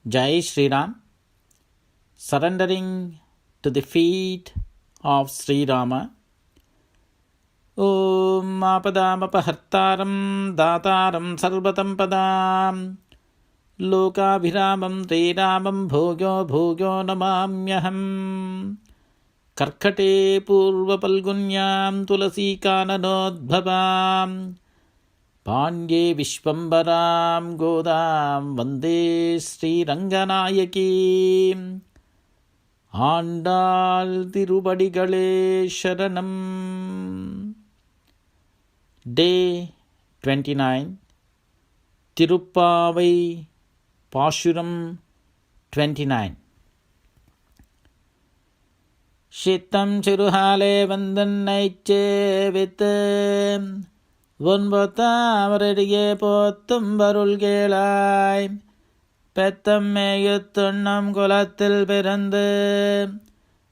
Jai Sri Ram, surrendering to the feet of Sri Rama. Om Apadamapahartaram Dataram Sarvatam Padam Lokabhiramam Tridamam Bhogyo Bhogyo Namamyaham Karkate Purvapalgunyam Tulasikananodbhavam Pandye Vishwambaram Godam Vande Sri Ranganayaki Andal Tirubadigalé Sharanam. Day 29 Tirupavai Pashuram 29. Shittam Chiruhale Vandannaiche Vitam Vunvatamariye Pottum Varulgelai Pettam Meyuthunam Kulathil Pirandu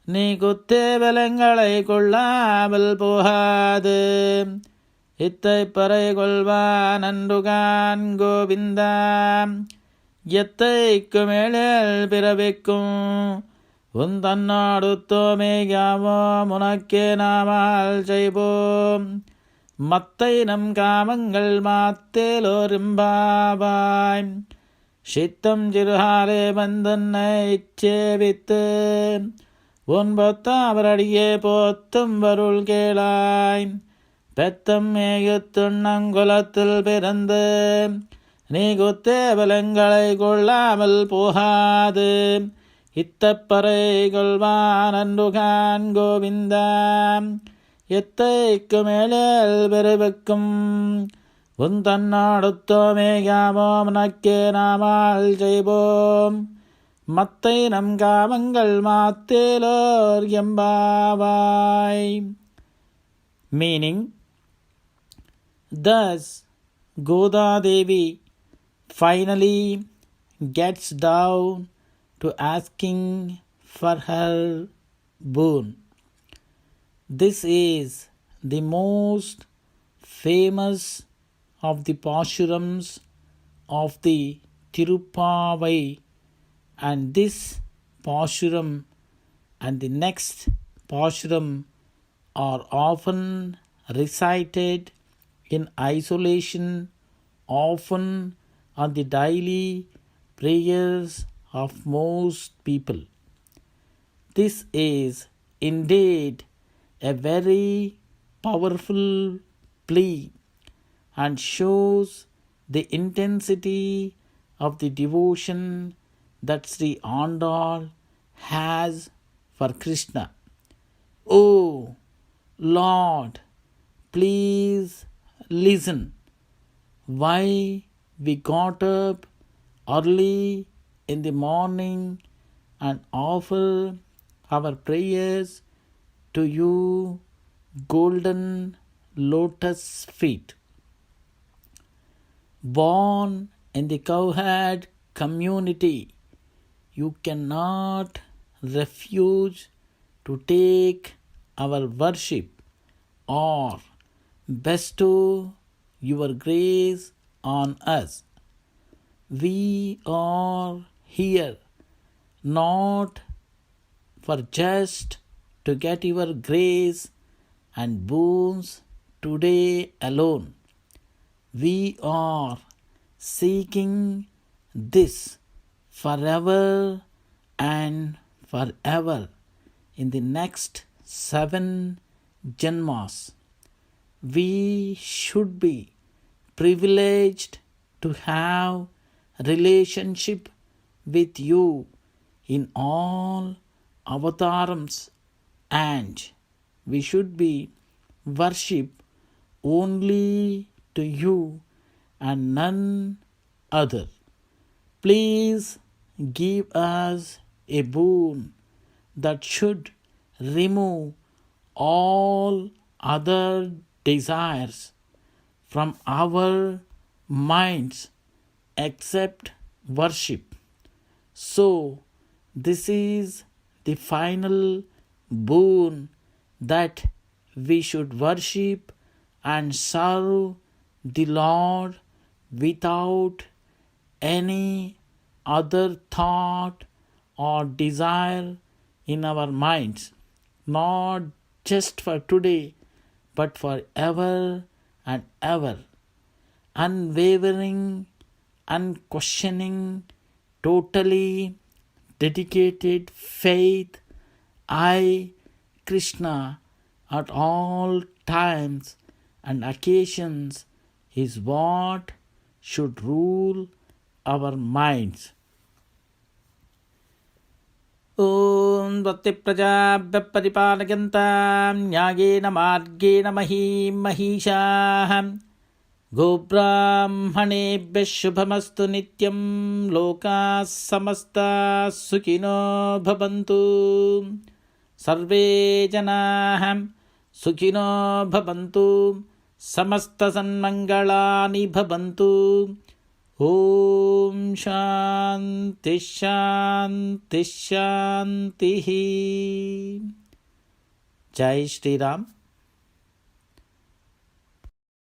Ni Kutte Velangalai Kollamal Pohadu Ittai Parai Kolvan Andugan Govinda Yettai Kumelel Piravikkum Undannadutto Megavo Munakke Namal Jaibo Mattai Nam Kamangal Mattelorimbabai Shittam Jiruhale Bandannai Ichevittu Unbothavaradiye Pottum Varulgelai Pettam Meyuthunangulathil Pirandu Ni Kutte Velangalai Kollamal Pohadu Ittapparai Kolvan Andugan Govinda Yettai Kumelel Piravikkum Undannadutto Megavo Munakke Namal Jaibo Mattai Nam Kamangal Mattelor Yambavai. Meaning, thus Goda Devi finally gets down to asking for her boon. This is the most famous of the Pashurams of the Tirupavai, and this Pashuram and the next Pashuram are often recited in isolation, often on the daily prayers of most people. This is indeed a very powerful plea and shows the intensity of the devotion that Sri Andal has for Krishna. Oh Lord, please listen. Why we got up early in the morning and offer our prayers to you, golden lotus feet. Born in the cowherd community, you cannot refuse to take our worship or bestow your grace on us. We are here not for just to get your grace and boons today alone. We are seeking this forever and forever in the next 7 Janmas. We should be privileged to have relationship with you in all avatarams, and we should be worship only to you and none other. Please give us a boon that should remove all other desires from our minds except worship. So, this is the final boon that we should worship and serve the Lord without any other thought or desire in our minds, not just for today, but for ever and ever. Unwavering, unquestioning, totally dedicated faith, I, Krishna, at all times and occasions is what should rule our minds. ॐ वत्तिप्रजाभ्यः परिपालयन्तां न्यायेन मार्गेण महीं महिषाः गोब्राह्मणेभ्यः शुभमस्तु नित्यं लोकाः समस्ताः सुखिनो भवन्तु सर्वे जनाः सुखिनो भवन्तु समस्तसन्मङ्गलानि भवन्तु ॐ शान्ति शान्ति शान्तिः। जय श्री राम।